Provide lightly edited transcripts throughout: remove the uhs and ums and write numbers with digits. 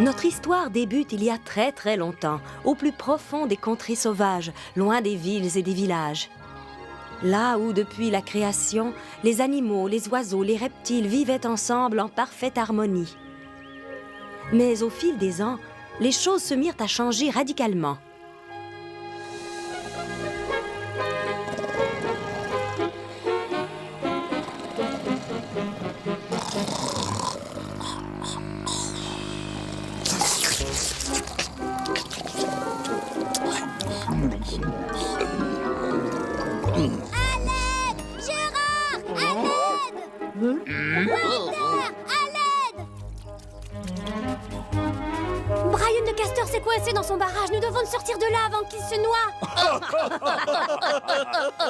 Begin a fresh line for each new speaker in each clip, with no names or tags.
Notre histoire débute il y a très très longtemps, au plus profond des contrées sauvages, loin des villes et des villages. Là où, depuis la création, les animaux, les oiseaux, les reptiles vivaient ensemble en parfaite harmonie. Mais au fil des ans, les choses se mirent à changer radicalement.
Brian le castor s'est coincé dans son barrage. Nous devons le sortir de là avant qu'il se noie.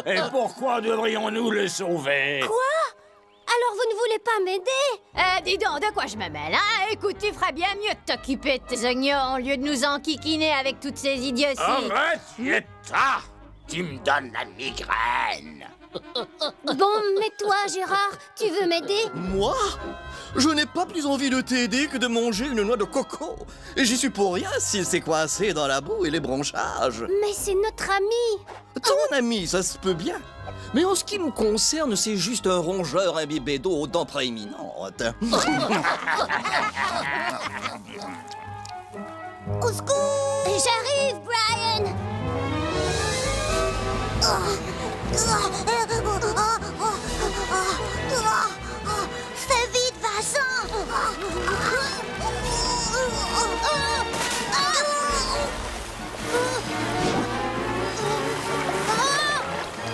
Et pourquoi devrions-nous le sauver?
Quoi? Alors vous ne voulez pas m'aider?
Dis donc, de quoi je me mêle, hein? Écoute, tu ferais bien mieux de t'occuper de tes oignons au lieu de nous enquiquiner avec toutes ces idioties.
Arrête, Yetta! Tu me donnes la migraine!
Bon, mais toi, Gérard, tu veux m'aider?
Moi? Je n'ai pas plus envie de t'aider que de manger une noix de coco. Et j'y suis pour rien s'il s'est coincé dans la boue et les branchages.
Mais c'est notre ami.
Ton ami, ça se peut bien. Mais en ce qui me concerne, c'est juste un rongeur imbibé d'eau aux dents prééminentes.
Au secours! J'arrive, Brian! Fais vite, Vincent!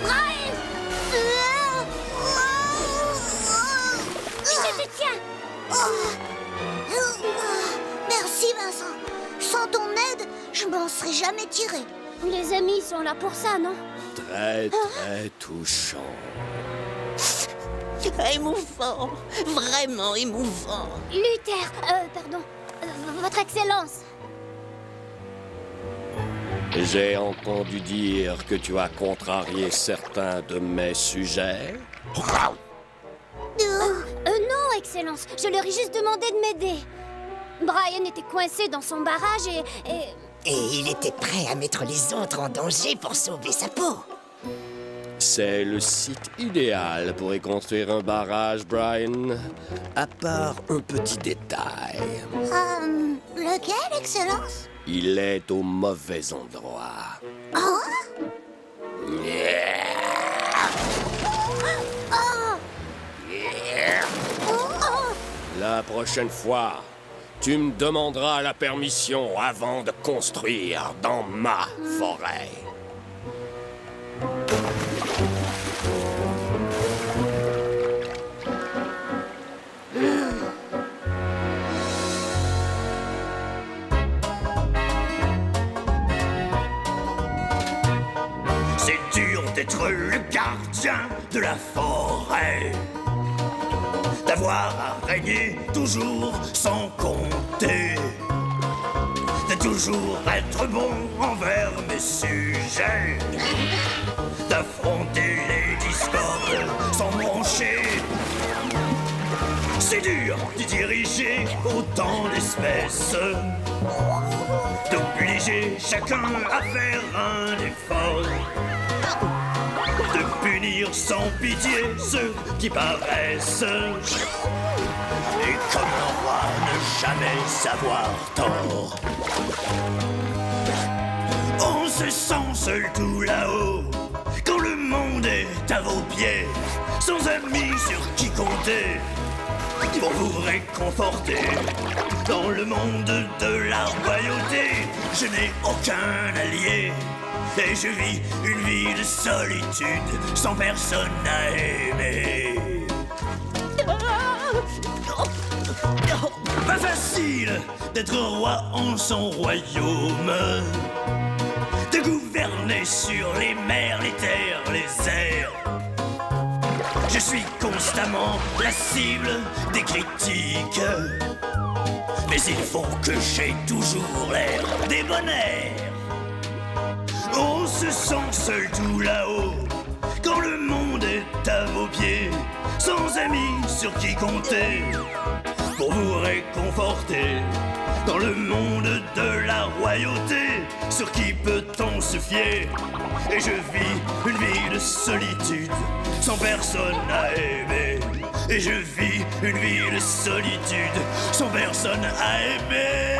Brian! Je te tiens! Merci, Vincent. Sans ton aide, je m'en serais jamais tiré. Les amis sont là pour ça, non?
Très, très touchant.
Émouvant, vraiment émouvant.
Luther, pardon, Votre Excellence.
J'ai entendu dire que tu as contrarié certains de mes sujets.
Non, Excellence, je leur ai juste demandé de m'aider. Brian était coincé dans son barrage et...
Et il était prêt à mettre les autres en danger pour sauver sa peau.
C'est le site idéal pour y construire un barrage, Brian. À part un petit détail.
Lequel, Excellence?
Il est au mauvais endroit. La prochaine fois, tu me demanderas la permission avant de construire dans ma forêt.
C'est dur d'être le gardien de la forêt, d'avoir à régner toujours sans compter, de toujours être bon envers mes sujets, d'affronter les discordes sans broncher. C'est dur de diriger autant d'espèces, d'obliger chacun à faire un effort, de punir sans pitié ceux qui paraissent, et comme un roi ne jamais savoir tort. On se sent seul tout là-haut, quand le monde est à vos pieds, sans amis sur qui compter, pour vous réconforter. Dans le monde de la royauté, je n'ai aucun allié, et je vis une vie de solitude, sans personne à aimer. Pas facile d'être roi en son royaume, de gouverner sur les mers, les terres, les airs. Je suis constamment la cible des critiques, mais il faut que j'aie toujours l'air débonnaire. On se sent seul tout là-haut, quand le monde est à vos pieds, sans amis sur qui compter, pour vous réconforter. Dans le monde de la royauté, sur qui peut-on se fier? Et je vis une vie de solitude, sans personne à aimer. Et je vis une vie de solitude, sans personne à aimer.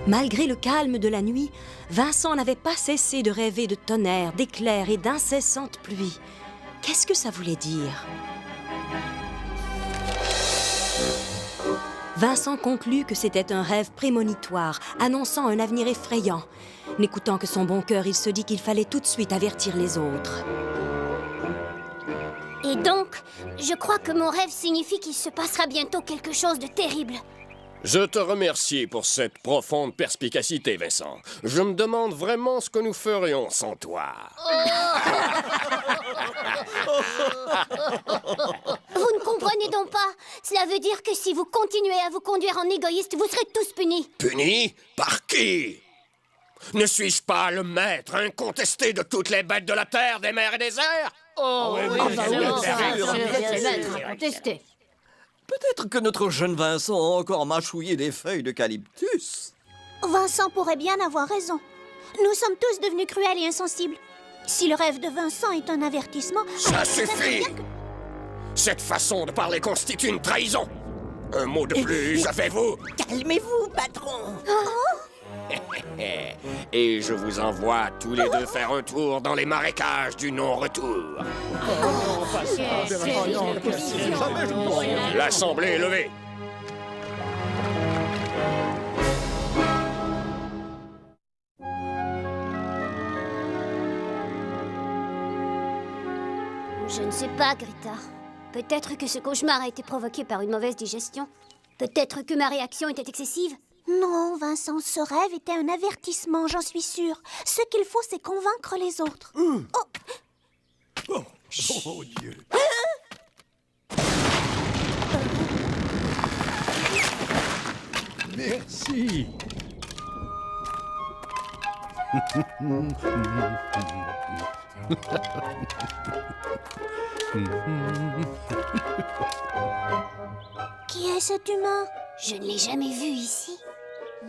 Malgré le calme de la nuit, Vincent n'avait pas cessé de rêver de tonnerre, d'éclairs et d'incessantes pluies. Qu'est-ce que ça voulait dire? Vincent conclut que c'était un rêve prémonitoire, annonçant un avenir effrayant. N'écoutant que son bon cœur, il se dit qu'il fallait tout de suite avertir les autres.
Et donc, je crois que mon rêve signifie qu'il se passera bientôt quelque chose de terrible.
Je te remercie pour cette profonde perspicacité, Vincent. Je me demande vraiment ce que nous ferions sans toi.
Vous ne comprenez donc pas? Cela veut dire que si vous continuez à vous conduire en égoïste, vous serez tous punis.
Punis? Par qui? Ne suis-je pas le maître incontesté de toutes les bêtes de la terre, des mers et des airs?
Contesté.
Peut-être que notre jeune Vincent a encore mâchouillé des feuilles d'eucalyptus.
Vincent pourrait bien avoir raison. Nous sommes tous devenus cruels et insensibles. Si le rêve de Vincent est un avertissement...
Ça suffit! Cette façon de parler constitue une trahison. Un mot de plus, savez-vous?
Calmez-vous, patron.
Et je vous envoie tous les deux faire un tour dans les marécages du non-retour. L'assemblée est levée.
Je ne sais pas, Greta. Peut-être que ce cauchemar a été provoqué par une mauvaise digestion. Peut-être que ma réaction était excessive. Non, Vincent, ce rêve était un avertissement, j'en suis sûre. Ce qu'il faut, c'est convaincre les autres.
Oh Dieu.
Merci.
Qui est cet humain? Je ne l'ai jamais vu ici.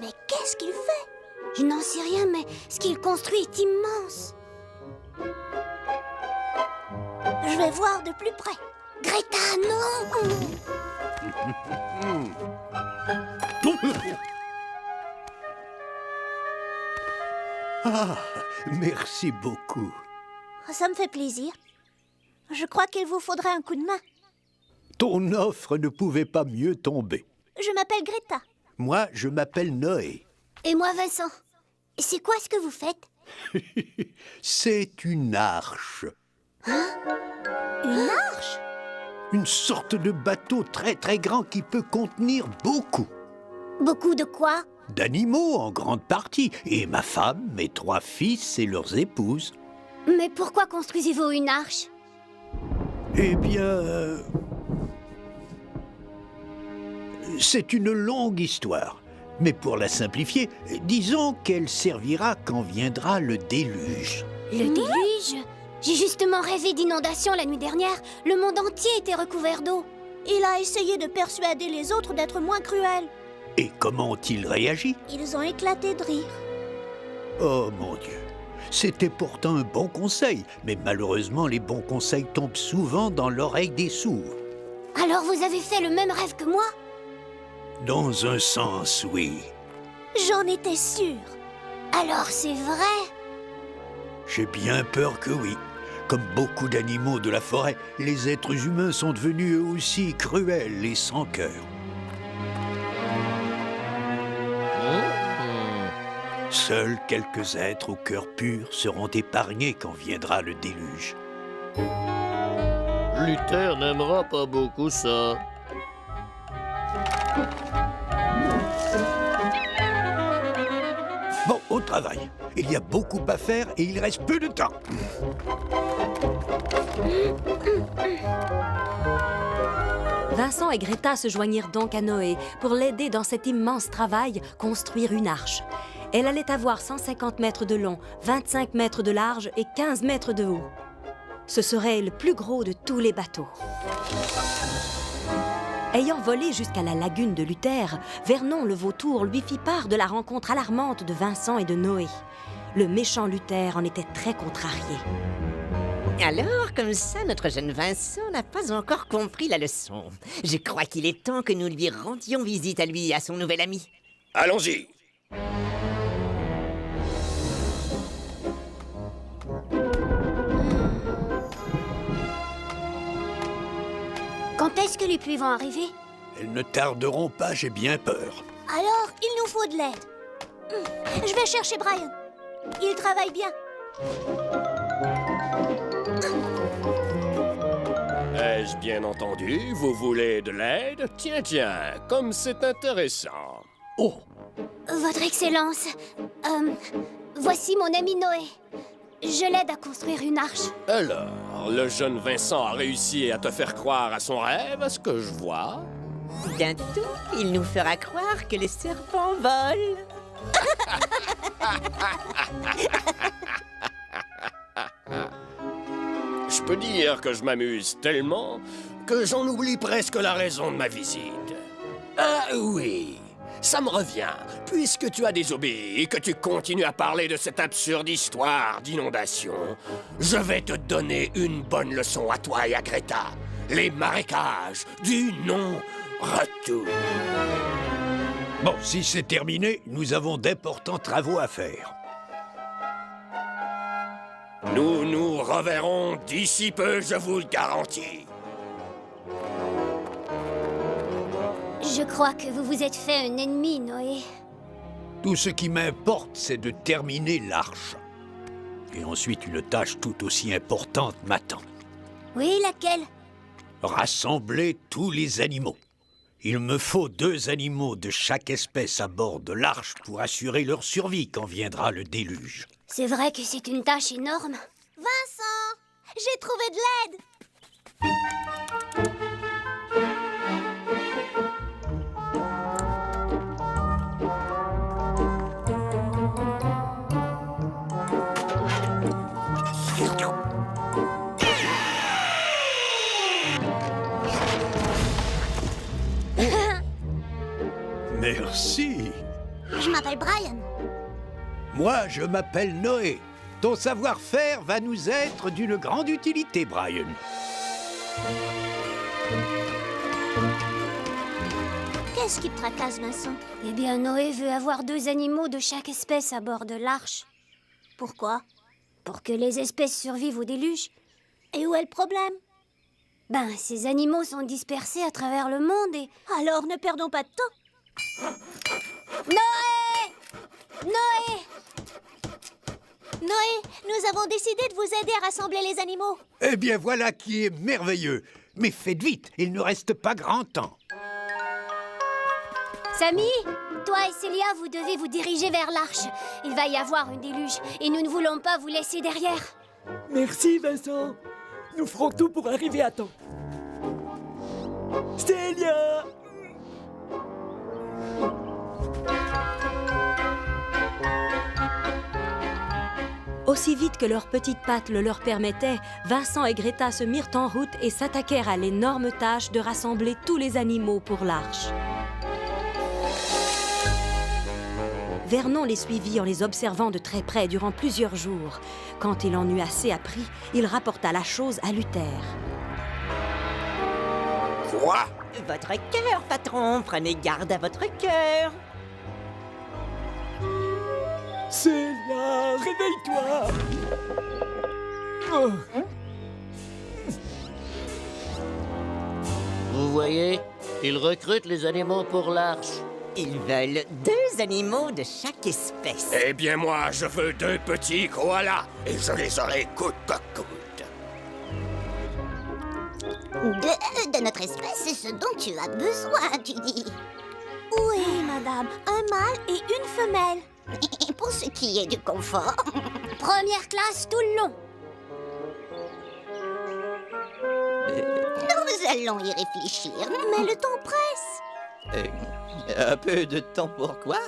Mais qu'est-ce qu'il fait? Je n'en sais rien, mais ce qu'il construit est immense. Je vais voir de plus près. Greta, non!
Ah, merci beaucoup.
Ça me fait plaisir. Je crois qu'il vous faudrait un coup de main.
Ton offre ne pouvait pas mieux tomber.
Je m'appelle Greta.
Moi, je m'appelle Noé.
Et moi, Vincent. C'est quoi ce que vous faites?
C'est une arche.
Une arche?
Une sorte de bateau très très grand qui peut contenir beaucoup.
Beaucoup de quoi?
D'animaux en grande partie. Et ma femme, mes 3 fils et leurs épouses.
Mais pourquoi construisez-vous une arche?
Eh bien... c'est une longue histoire. Mais pour la simplifier, disons qu'elle servira quand viendra le déluge.
Le déluge? J'ai justement rêvé d'inondation la nuit dernière. Le monde entier était recouvert d'eau. Il a essayé de persuader les autres d'être moins cruels.
Et comment ont-ils réagi?
Ils ont éclaté de rire.
Oh mon Dieu, c'était pourtant un bon conseil, mais malheureusement les bons conseils tombent souvent dans l'oreille des sourds.
Alors vous avez fait le même rêve que moi?
Dans un sens, oui.
J'en étais sûre. Alors c'est vrai?
J'ai bien peur que oui. Comme beaucoup d'animaux de la forêt, les êtres humains sont devenus eux aussi cruels et sans cœur. Seuls quelques êtres au cœur pur seront épargnés quand viendra le déluge.
Luther n'aimera pas beaucoup ça.
Bon, au travail. Il y a beaucoup à faire et il reste peu de temps.
Vincent et Greta se joignirent donc à Noé pour l'aider dans cet immense travail, construire une arche. Elle allait avoir 150 mètres de long, 25 mètres de large et 15 mètres de haut. Ce serait le plus gros de tous les bateaux. Ayant volé jusqu'à la lagune de Luther, Vernon le vautour lui fit part de la rencontre alarmante de Vincent et de Noé. Le méchant Luther en était très contrarié.
Alors, comme ça, notre jeune Vincent n'a pas encore compris la leçon. Je crois qu'il est temps que nous lui rendions visite à lui et à son nouvel ami.
Allons-y.
Quand est-ce que les pluies vont arriver?
Elles ne tarderont pas, j'ai bien peur.
Alors, il nous faut de l'aide. Je vais chercher Brian. Il travaille bien.
Ai-je bien entendu? Vous voulez de l'aide? Tiens, comme c'est intéressant.
Oh,
Votre Excellence, voici mon ami Noé. Je l'aide à construire une arche.
Alors, le jeune Vincent a réussi à te faire croire à son rêve, à ce que je vois?
Bientôt, il nous fera croire que les serpents volent.
Je peux dire que je m'amuse tellement que j'en oublie presque la raison de ma visite. Ah oui, ça me revient. Puisque tu as désobéi et que tu continues à parler de cette absurde histoire d'inondation, je vais te donner une bonne leçon à toi et à Greta. Les marécages du non-retour.
bon, si c'est terminé, nous avons d'importants travaux à faire.
Nous nous reverrons d'ici peu, je vous le garantis.
Je crois que vous vous êtes fait un ennemi, Noé.
Tout ce qui m'importe, c'est de terminer l'arche. Et ensuite, une tâche tout aussi importante m'attend.
Oui, laquelle?
Rassembler tous les animaux. Il me faut 2 animaux de chaque espèce à bord de l'arche pour assurer leur survie quand viendra le déluge.
C'est vrai que c'est une tâche énorme. Vincent, j'ai trouvé de l'aide.
Merci.
Je m'appelle Brian.
Moi, je m'appelle Noé. Ton savoir-faire va nous être d'une grande utilité, Brian.
Qu'est-ce qui te tracasse, Vincent? Eh bien, Noé veut avoir 2 animaux de chaque espèce à bord de l'arche. Pourquoi? Pour que les espèces survivent au déluge. Et où est le problème? Ben, ces animaux sont dispersés à travers le monde et... Alors, ne perdons pas de temps. Noé! Noé! Noé, nous avons décidé de vous aider à rassembler les animaux.
Eh bien, voilà qui est merveilleux. Mais faites vite, il ne reste pas grand temps.
Samy, toi et Célia, vous devez vous diriger vers l'arche. Il va y avoir un déluge et nous ne voulons pas vous laisser derrière.
Merci, Vincent. Nous ferons tout pour arriver à temps. Célia!
Aussi vite que leurs petites pattes le leur permettaient, Vincent et Greta se mirent en route et s'attaquèrent à l'énorme tâche de rassembler tous les animaux pour l'arche. Vernon les suivit en les observant de très près durant plusieurs jours. Quand il en eut assez appris, il rapporta la chose à Luther.
Quoi?
Votre cœur, patron. Prenez garde à votre cœur.
Célia, réveille-toi! Oh.
voyez, ils recrutent les animaux pour l'arche.
Ils veulent 2 animaux de chaque espèce.
Eh bien, moi, je veux 2 petits koalas, et je les aurai coûte que coûte.
De notre espèce, c'est ce dont tu as besoin, tu dis. Oui, madame. Un mâle et une femelle. Et pour ce qui est du confort... Première classe tout le long. Nous allons y réfléchir. Mais le temps presse.
Un peu de temps pour quoi?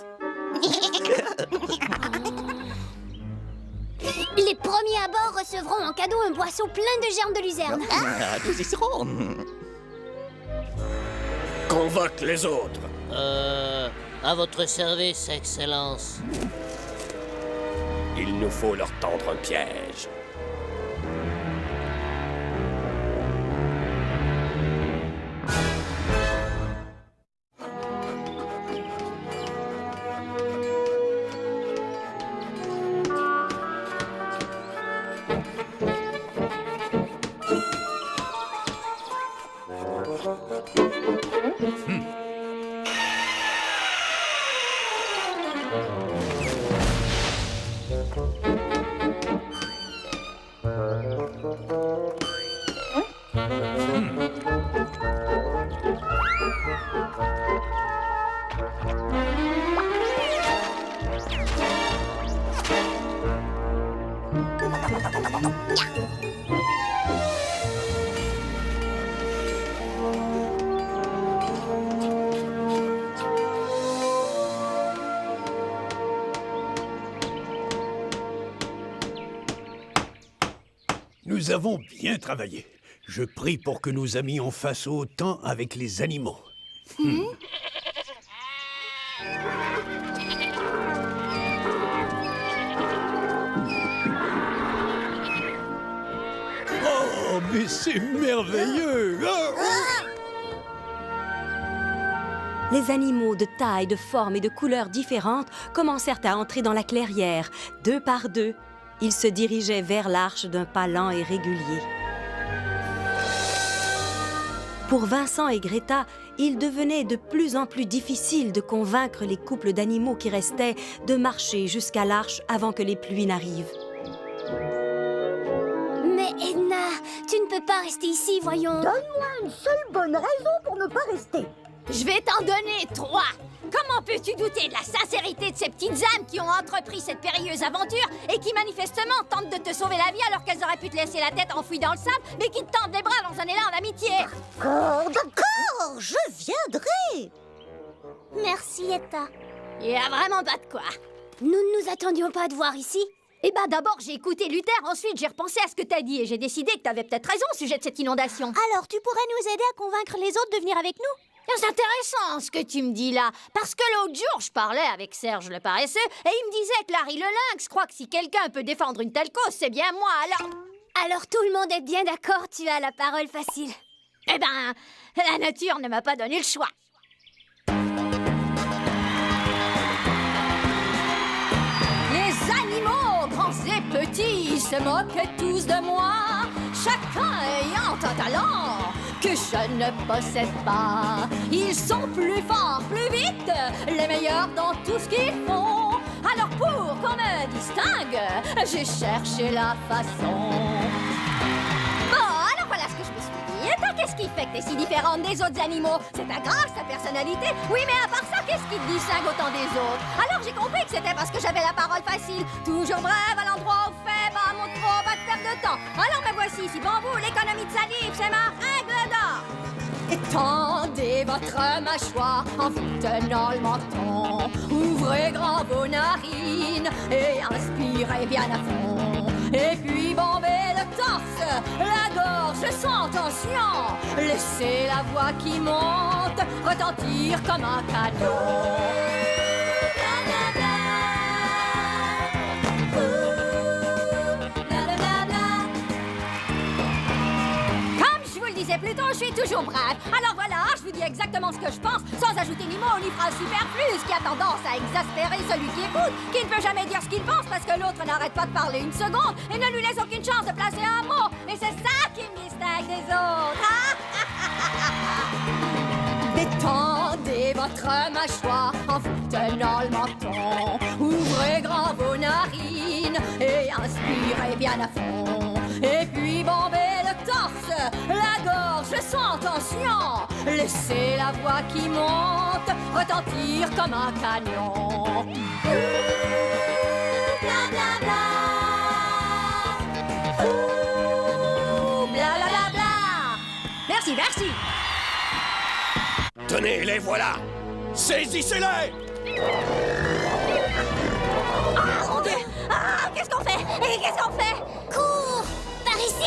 Les premiers à bord recevront en cadeau un boisseau plein de germes de luzerne.
Nous y serons.
Convoque les autres.
À votre service, Excellence.
Il nous faut leur tendre un piège.
Nous avons bien travaillé. Je prie pour que nos amis en fassent autant avec les animaux. Oh, mais c'est merveilleux!
Les animaux de taille, de forme et de couleurs différentes commencèrent à entrer dans la clairière, 2 par 2. Ils se dirigeaient vers l'arche d'un pas lent et régulier. Pour Vincent et Greta, il devenait de plus en plus difficile de convaincre les couples d'animaux qui restaient de marcher jusqu'à l'arche avant que les pluies n'arrivent.
Mais Edna, tu ne peux pas rester ici, voyons.
Donne-moi une seule bonne raison pour ne pas rester.
Je vais t'en donner 3. Comment peux-tu douter de la sincérité de ces petites âmes qui ont entrepris cette périlleuse aventure et qui manifestement tentent de te sauver la vie alors qu'elles auraient pu te laisser la tête enfouie dans le sable, mais qui te tendent les bras dans un élan d'amitié?
D'accord, je viendrai.
Merci, Etta.
Il y a vraiment pas de quoi.
Nous ne nous attendions pas à te voir ici.
Eh ben d'abord j'ai écouté Luther, ensuite j'ai repensé à ce que t'as dit et j'ai décidé que t'avais peut-être raison au sujet de cette inondation.
Alors, tu pourrais nous aider à convaincre les autres de venir avec nous?
C'est intéressant ce que tu me dis là, parce que l'autre jour je parlais avec Serge le paresseux et il me disait que Larry le lynx croit que si quelqu'un peut défendre une telle cause, c'est bien moi,
Alors tout le monde est bien d'accord, tu as la parole facile.
Eh ben, la nature ne m'a pas donné le choix. Les animaux, grands et petits, se moquent tous de moi, chacun ayant un talent que je ne possède pas. Ils sont plus forts, plus vite, les meilleurs dans tout ce qu'ils font. Alors pour qu'on me distingue, j'ai cherché la façon. Bon, alors voilà ce que je me suis dit. Et toi, qu'est-ce qui fait que t'es si différente des autres animaux? C'est ta grâce, ta personnalité? Oui, mais à part ça, qu'est-ce qui te distingue autant des autres? Alors j'ai compris que c'était parce que j'avais la parole facile. Toujours brève, à l'endroit où fait, pas un mot de trop, pas de perte de temps. Alors me voici, si pour vous, l'économie de salive, c'est ma règle d'or. Étendez votre mâchoire en vous tenant le menton. Ouvrez grand vos narines et inspirez bien à fond. Et puis bombez le torse, la gorge sans tension. Laissez la voix qui monte retentir comme un canon. Plus tôt, je suis toujours brave. Alors voilà, je vous dis exactement ce que je pense, sans ajouter ni mots ni phrases superflues, qui a tendance à exaspérer celui qui écoute, qui ne peut jamais dire ce qu'il pense parce que l'autre n'arrête pas de parler une seconde et ne lui laisse aucune chance de placer un mot. Et c'est ça qui me distingue des autres. Étendez votre mâchoire en vous tenant le menton. Ouvrez grand vos narines et inspirez bien à fond. Et puis bombez le torse, la gorge sans tension. Laissez la voix qui monte retentir comme un canon. Bla bla bla. Bla bla bla bla. Merci, merci.
Tenez, les voilà! Saisissez-les!
Ah, mon Dieu! Ah, qu'est-ce qu'on fait? Et qu'est-ce qu'on fait? Cours! Par ici!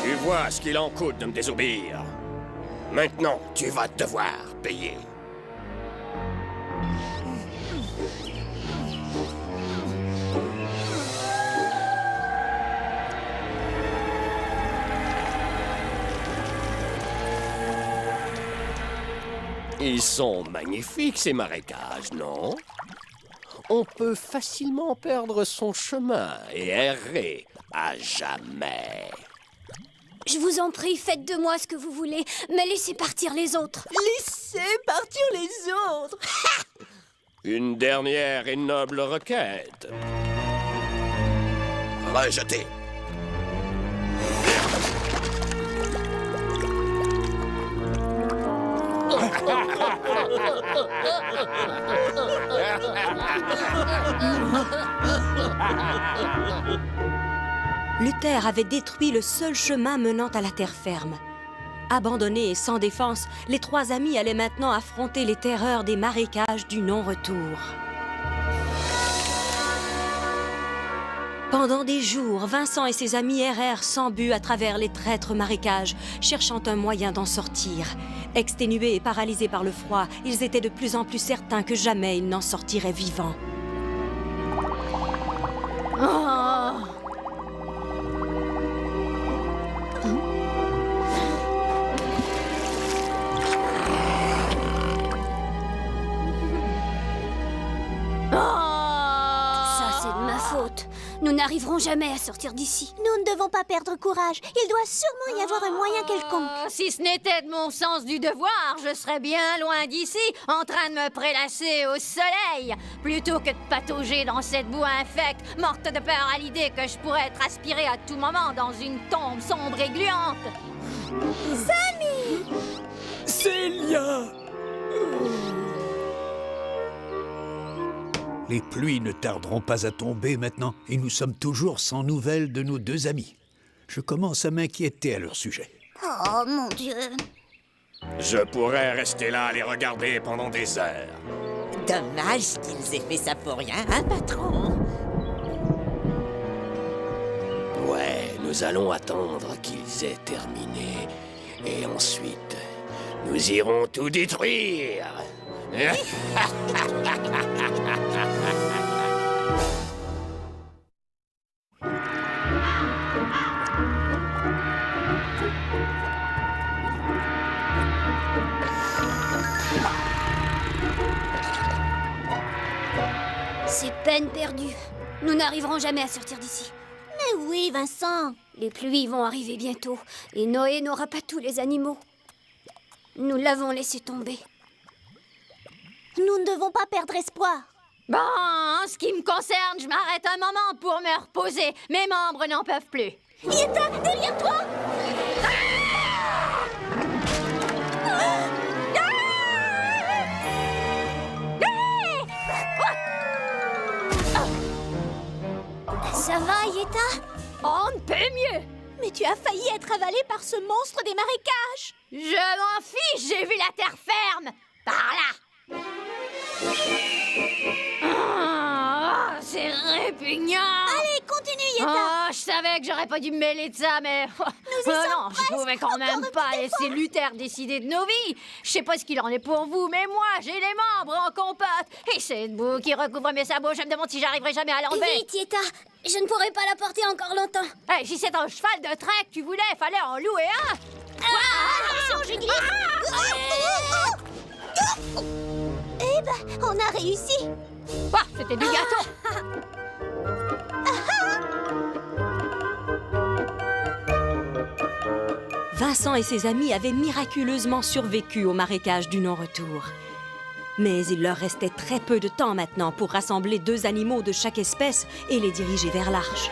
Tu vois ce qu'il en coûte de me désobéir. Maintenant, tu vas devoir payer. Ils sont magnifiques, ces marécages, non? On peut facilement perdre son chemin et errer à jamais.
Je vous en prie, faites de moi ce que vous voulez, mais laissez partir les autres.
Laissez partir les autres.
Une dernière et noble requête. Rejeté.
Luther avait détruit le seul chemin menant à la terre ferme. Abandonnés et sans défense, les trois amis allaient maintenant affronter les terreurs des marécages du non-retour. Pendant des jours, Vincent et ses amis errèrent sans but à travers les traîtres marécages, cherchant un moyen d'en sortir. Exténués et paralysés par le froid, ils étaient de plus en plus certains que jamais ils n'en sortiraient vivants.
Oh.
Nous n'arriverons jamais à sortir d'ici. Nous ne devons pas perdre courage. Il doit sûrement y avoir un moyen quelconque.
Si ce n'était de mon sens du devoir, je serais bien loin d'ici, en train de me prélasser au soleil, plutôt que de patauger dans cette boue infecte, morte de peur à l'idée que je pourrais être aspirée à tout moment dans une tombe sombre et gluante.
Sammy!
Célia!
Les pluies ne tarderont pas à tomber maintenant, et nous sommes toujours sans nouvelles de nos deux amis. Je commence à m'inquiéter à leur sujet.
Oh, mon Dieu!
Je pourrais rester là à les regarder pendant des heures.
Dommage qu'ils aient fait ça pour rien, hein, patron?
Ouais, nous allons attendre qu'ils aient terminé. Et ensuite, nous irons tout détruire.
C'est peine perdue. Nous n'arriverons jamais à sortir d'ici. Mais oui, Vincent. Les pluies vont arriver bientôt. Et Noé n'aura pas tous les animaux. Nous l'avons laissé tomber. Nous ne devons pas perdre espoir.
Bon, en ce qui me concerne, je m'arrête un moment pour me reposer. Mes membres n'en peuvent plus.
Yetta, derrière toi! Ça va, Yetta?
On ne peut mieux.
Mais tu as failli être avalée par ce monstre des marécages.
Je m'en fiche, j'ai vu la terre ferme. Par là. C'est répugnant.
Allez, continue, Tieta.
Oh, je savais que j'aurais pas dû me mêler de ça, mais... non, je pouvais quand même pas laisser Luther décider de nos vies. Je sais pas ce qu'il en est pour vous, mais moi, j'ai les membres en compote. Et cette boue qui recouvre mes sabots, je me demande si j'arriverai jamais à l'enlever.
Vite, Tieta. Je ne pourrai pas la porter encore longtemps.
Hey, si c'est un cheval de trek que tu voulais, fallait en louer un.
Attention, je glisse. Eh ben, on a réussi.
Ah, c'était du gâteau.
Vincent et ses amis avaient miraculeusement survécu au marécage du non-retour. Mais il leur restait très peu de temps maintenant pour rassembler 2 animaux de chaque espèce et les diriger vers l'arche.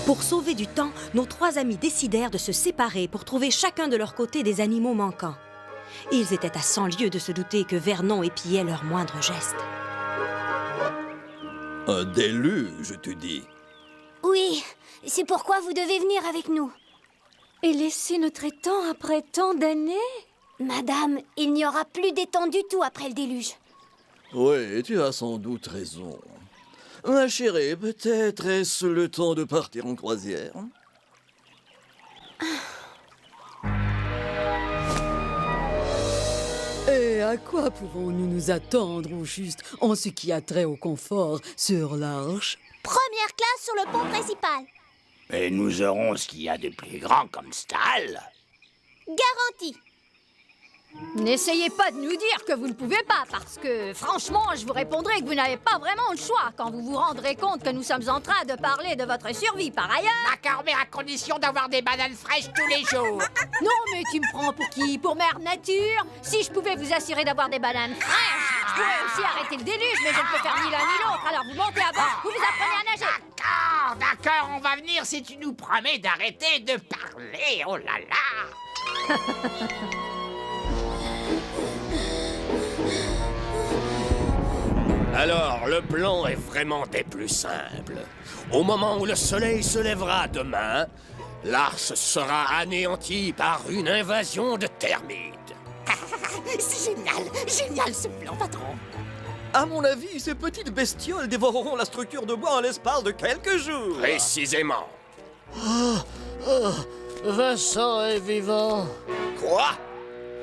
Pour sauver du temps, nos 3 amis décidèrent de se séparer pour trouver chacun de leur côté des animaux manquants. Ils étaient à 100 lieues de se douter que Vernon épiait leur moindre geste.
Un déluge, tu dis.
Oui, c'est pourquoi vous devez venir avec nous.
Et laisser notre étang après tant d'années?
Madame, il n'y aura plus d'étang du tout après le déluge.
Oui, tu as sans doute raison. Ma chérie, peut-être est-ce le temps de partir en croisière?
Et à quoi pouvons-nous nous attendre au juste en ce qui a trait au confort sur l'arche?
Première classe sur le pont principal.
Et nous aurons ce qu'il y a de plus grand comme stalle.
Garantie.
N'essayez pas de nous dire que vous ne pouvez pas, parce que, franchement, je vous répondrai que vous n'avez pas vraiment le choix quand vous vous rendrez compte que nous sommes en train de parler de votre survie par ailleurs.
D'accord, mais à condition d'avoir des bananes fraîches tous les jours.
Non, mais tu me prends pour qui? Pour Mère Nature? Si je pouvais vous assurer d'avoir des bananes fraîches, je pourrais aussi arrêter le déluge, mais je ne peux faire ni l'un ni l'autre. Alors vous montez à bord, vous apprenez à nager.
D'accord, on va venir si tu nous promets d'arrêter de parler, oh là là.
Alors, le plan est vraiment des plus simples. Au moment où le soleil se lèvera demain, l'arche sera anéantie par une invasion de termites.
C'est génial ce plan, patron.
À mon avis, ces petites bestioles dévoreront la structure de bois en l'espace de quelques jours.
Précisément.
Vincent est vivant.
Quoi?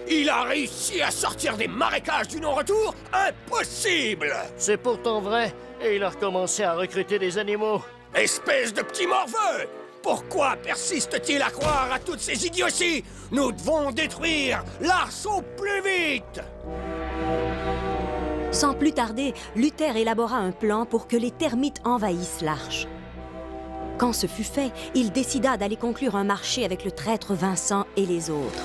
Il a réussi à sortir des marécages du non-retour? Impossible!
C'est pourtant vrai, et il a recommencé à recruter des animaux.
Espèce de petit morveux! Pourquoi persiste-t-il à croire à toutes ces idioties? Nous devons détruire l'arche au plus vite!
Sans plus tarder, Luther élabora un plan pour que les termites envahissent l'arche. Quand ce fut fait, il décida d'aller conclure un marché avec le traître Vincent et les autres.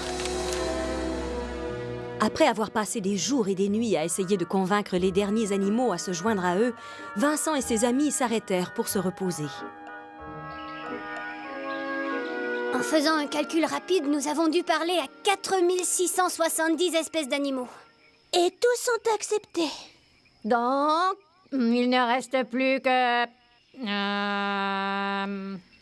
Après avoir passé des jours et des nuits à essayer de convaincre les derniers animaux à se joindre à eux, Vincent et ses amis s'arrêtèrent pour se reposer.
En faisant un calcul rapide, nous avons dû parler à 4670 espèces d'animaux. Et tous sont acceptés.
Donc, il ne reste plus que...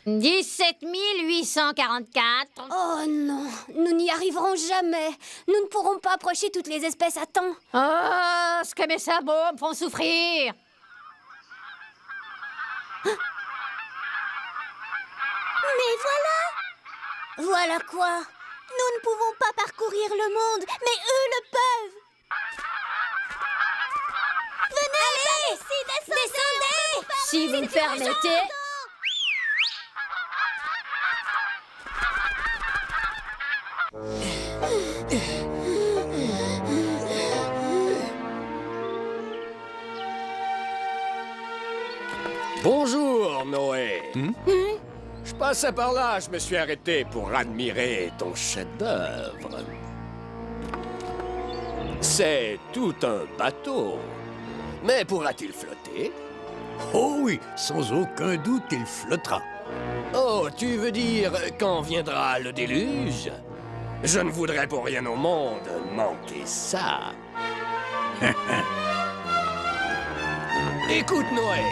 17 844.
Oh non, nous n'y arriverons jamais. Nous ne pourrons pas approcher toutes les espèces à temps.
Oh, ce que mes sabots me font souffrir.
Mais voilà! Voilà quoi? Nous ne pouvons pas parcourir le monde, mais eux le peuvent. Venez, allez, ici, descendez!
Si vous me permettez...
Bonjour, Noé. Je passais par là, je me suis arrêté pour admirer ton chef-d'œuvre. C'est tout un bateau. Mais pourra-t-il flotter?
Oh oui, sans aucun doute, il flottera.
Oh, tu veux dire quand viendra le déluge? Je ne voudrais pour rien au monde manquer ça. Écoute, Noé.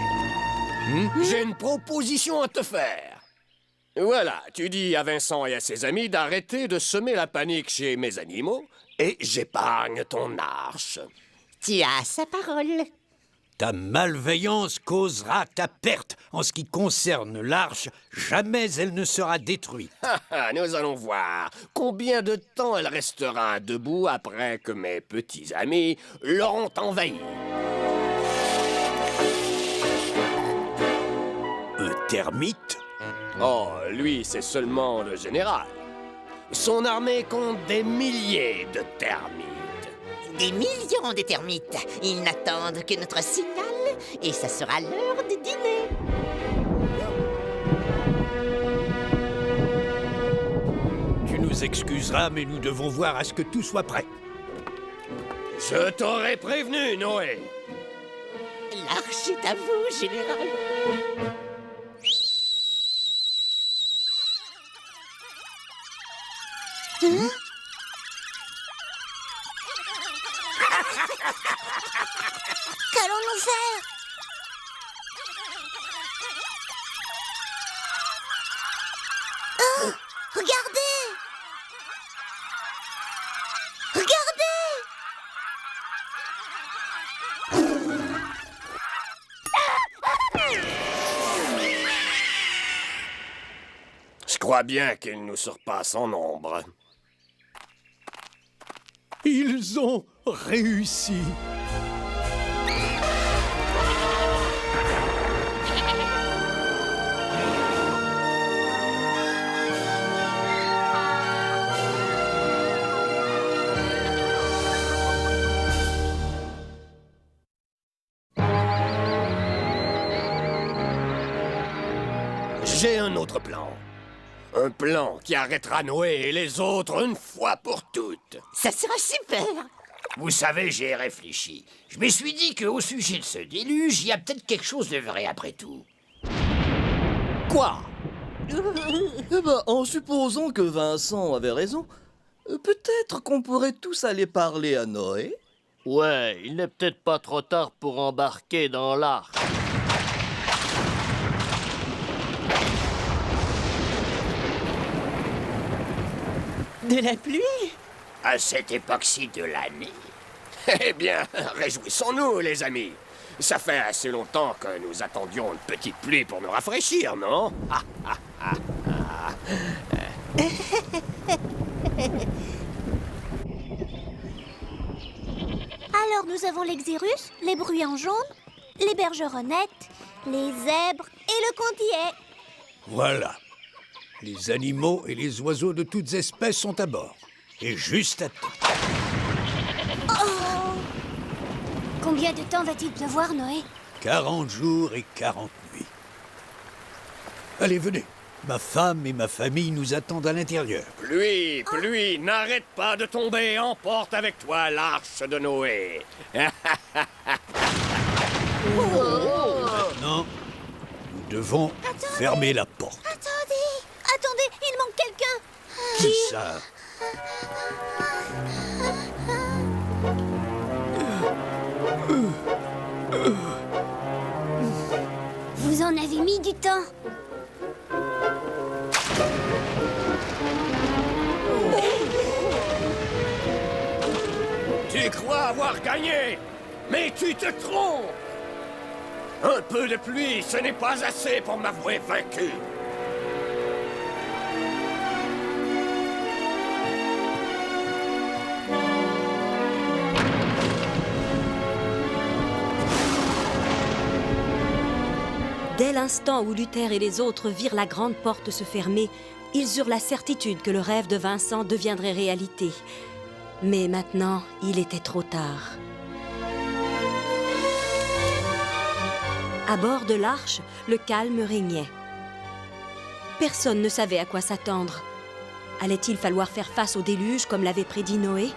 J'ai une proposition à te faire. Voilà, tu dis à Vincent et à ses amis d'arrêter de semer la panique chez mes animaux et j'épargne ton arche.
Tu as sa parole.
Ta malveillance causera ta perte. En ce qui concerne l'arche, jamais elle ne sera détruite.
Nous allons voir combien de temps elle restera debout après que mes petits amis l'auront envahie.
Un termite?
Oh, lui, c'est seulement le général. Son armée compte des milliers de termites.
Des millions de termites. Ils n'attendent que notre signal et ça sera l'heure de dîner.
Tu nous excuseras, mais nous devons voir à ce que tout soit prêt.
Je t'aurais prévenu, Noé.
L'arche est à vous, général.
Hein? Qu'allons-nous faire? Oh, regardez! Regardez!
Je crois bien qu'il nous surpasse en nombre.
Ils ont réussi.
J'ai un autre plan. Un plan qui arrêtera Noé et les autres une fois pour toutes.
Ça sera super.
Vous savez, j'ai réfléchi. Je me suis dit qu'au sujet de ce déluge, il y a peut-être quelque chose de vrai après tout.
Quoi?
Eh ben, en supposant que Vincent avait raison, peut-être qu'on pourrait tous aller parler à Noé.
Ouais, il n'est peut-être pas trop tard pour embarquer dans l'arche.
De la pluie?
À cette époque-ci de l'année.
Eh bien, réjouissons-nous, les amis. Ça fait assez longtemps que nous attendions une petite pluie pour nous rafraîchir, non?
Alors nous avons l'Exirus, les bruyants jaunes, les bergeronnettes, les zèbres et le contillet.
Voilà. Les animaux et les oiseaux de toutes espèces sont à bord. Et juste à temps.
Oh! Combien de temps va-t-il pleuvoir, Noé?
40 jours et 40 nuits. Allez, venez. Ma femme et ma famille nous attendent à l'intérieur.
Pluie, pluie, n'arrête pas de tomber, emporte avec toi l'arche de Noé.
Maintenant, nous devons fermer la porte.
Attendez, il manque quelqu'un.
Qui ça?
Vous en avez mis du temps.
Tu crois avoir gagné, mais tu te trompes. Un peu de pluie, ce n'est pas assez pour m'avouer vaincu.
Dès l'instant où Luther et les autres virent la grande porte se fermer, ils eurent la certitude que le rêve de Vincent deviendrait réalité. Mais maintenant, il était trop tard. À bord de l'arche, le calme régnait. Personne ne savait à quoi s'attendre. Allait-il falloir faire face au déluge comme l'avait prédit Noé ?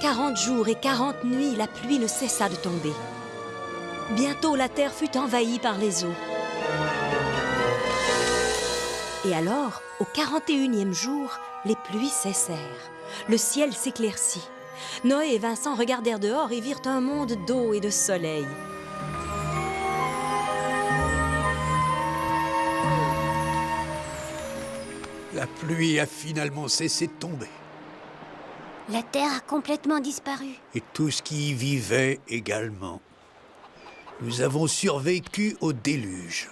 40 jours et 40 nuits, la pluie ne cessa de tomber. Bientôt, la terre fut envahie par les eaux. Et alors, au 41e jour, les pluies cessèrent. Le ciel s'éclaircit. Noé et Vincent regardèrent dehors et virent un monde d'eau et de soleil.
La pluie a finalement cessé de tomber.
La terre a complètement disparu.
Et tout ce qui y vivait également. Nous avons survécu au déluge.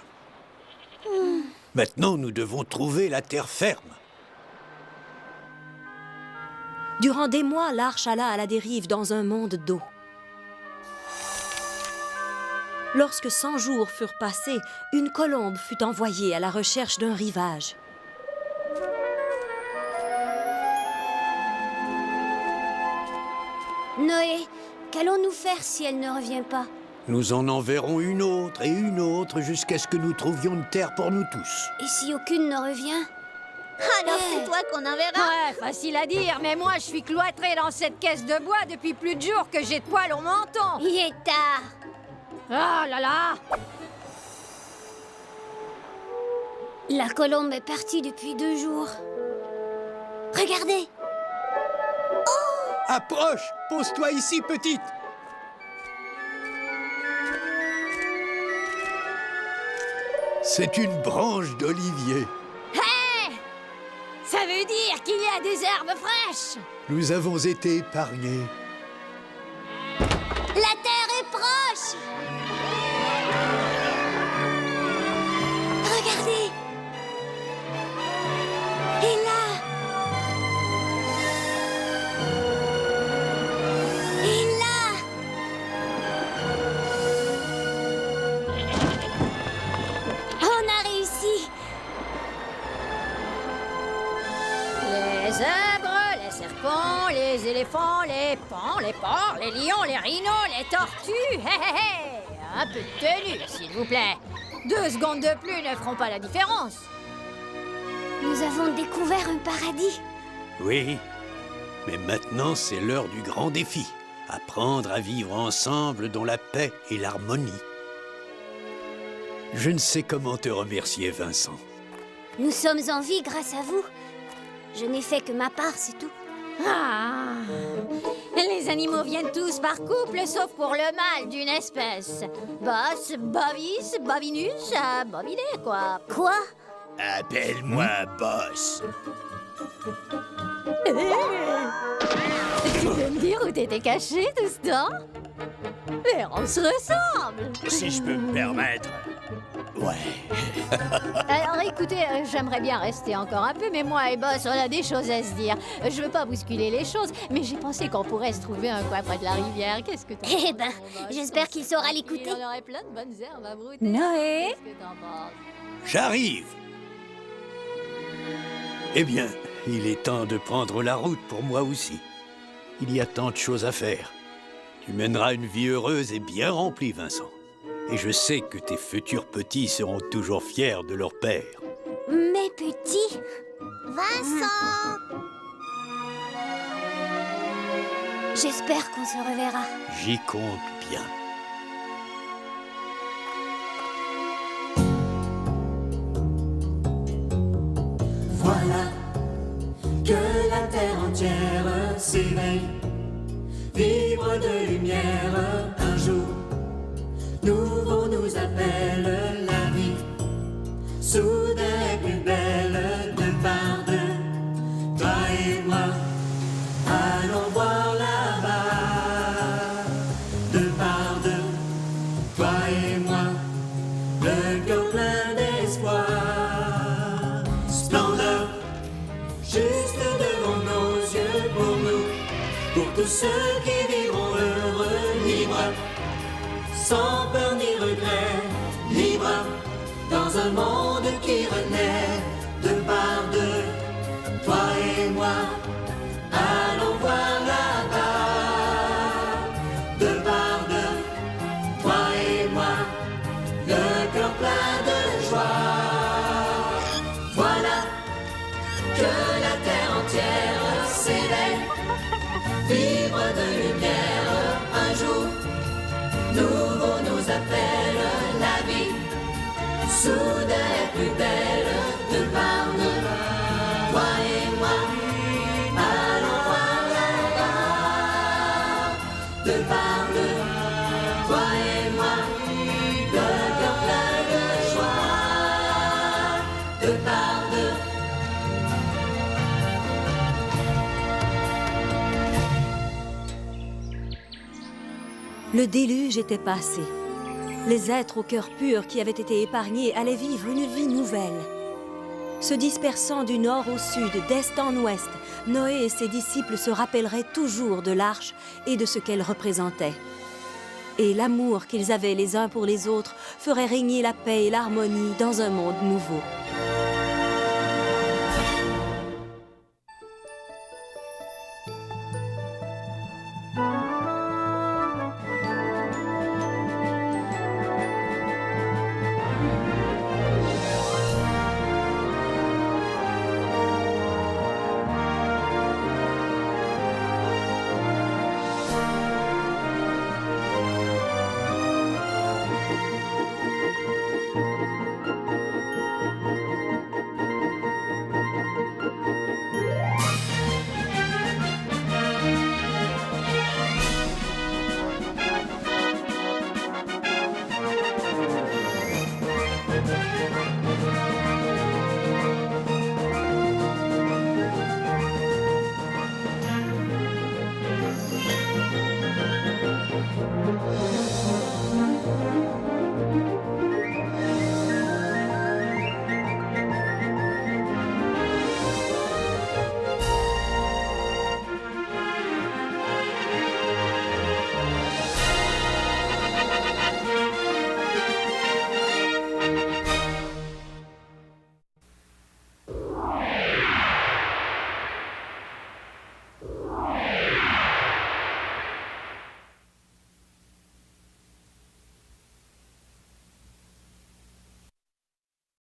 Maintenant, nous devons trouver la terre ferme.
Durant des mois, l'arche alla à la dérive dans un monde d'eau. Lorsque 100 jours furent passés, une colombe fut envoyée à la recherche d'un rivage.
Noé, qu'allons-nous faire si elle ne revient pas?
Nous en enverrons une autre et une autre jusqu'à ce que nous trouvions une terre pour nous tous.
Et si aucune ne revient?
Alors c'est toi qu'on enverra.
Ouais, facile à dire, mais moi je suis cloîtrée dans cette caisse de bois depuis plus de jours que j'ai de poils au menton.
Il est tard.
Ah là là!
La colombe est partie depuis 2 jours. Regardez!
Approche! Pose-toi ici, petite! C'est une branche d'olivier.
Hé! Ça veut dire qu'il y a des herbes fraîches!
Nous avons été épargnés.
La terre est proche! Regardez! Et là! Et là! On a réussi!
Les zèbres, les serpents, les éléphants, les paons, les porcs, les lions, les rhinos, les tortues. Hé hé hé! Un peu de tenue, s'il vous plaît. 2 secondes de plus ne feront pas la différence.
Nous avons découvert un paradis.
Oui, mais maintenant c'est l'heure du grand défi. Apprendre à vivre ensemble dans la paix et l'harmonie. Je ne sais comment te remercier, Vincent.
Nous sommes en vie grâce à vous. Je n'ai fait que ma part, c'est tout.
Ah! Les animaux viennent tous par couple, sauf pour le mâle d'une espèce. Boss, bovis, bovinus, boviné, quoi.
Quoi?
Appelle-moi boss.
Tu peux me dire où t'étais caché tout ce temps? Mais on se ressemble!
Si je peux me permettre. Ouais.
Alors écoutez, j'aimerais bien rester encore un peu, mais moi et Boss, on a des choses à se dire. Je veux pas bousculer les choses, mais j'ai pensé qu'on pourrait se trouver un coin près de la rivière. Qu'est-ce que t'en penses?
Eh ben, j'espère qu'il saura l'écouter.
On aurait plein de bonnes herbes à brouter.
Noé?
Qu'est-ce que t'en penses?
J'arrive! Eh bien, il est temps de prendre la route pour moi aussi. Il y a tant de choses à faire. Tu mèneras une vie heureuse et bien remplie, Vincent. Et je sais que tes futurs petits seront toujours fiers de leur père.
Mes petits?
Vincent!
J'espère qu'on se reverra.
J'y compte bien.
Voilà que la terre entière s'éveille, vibre de lumière un jour. Nouveau nous appelle la vie, soudain est plus belle de par deux. Toi et moi, allons voir là-bas, de par deux. Toi et moi, le cœur plein d'espoir. Splendeur, juste devant nos yeux pour nous, pour tous ceux qui vivront heureux, libres. Sans peur ni regret, libre, dans un monde qui renaît, de par deux, toi et moi, allons voir là-bas, de par deux, toi et moi, le cœur plein de joie. Voilà que la terre entière s'éveille, vibre de
deux par deux, toi et moi, le cœur plein de joie, deux par deux. Le déluge était passé. Les êtres au cœur pur qui avaient été épargnés allaient vivre une vie nouvelle. Se dispersant du nord au sud, d'est en ouest, Noé et ses disciples se rappelleraient toujours de l'arche et de ce qu'elle représentait. Et l'amour qu'ils avaient les uns pour les autres ferait régner la paix et l'harmonie dans un monde nouveau.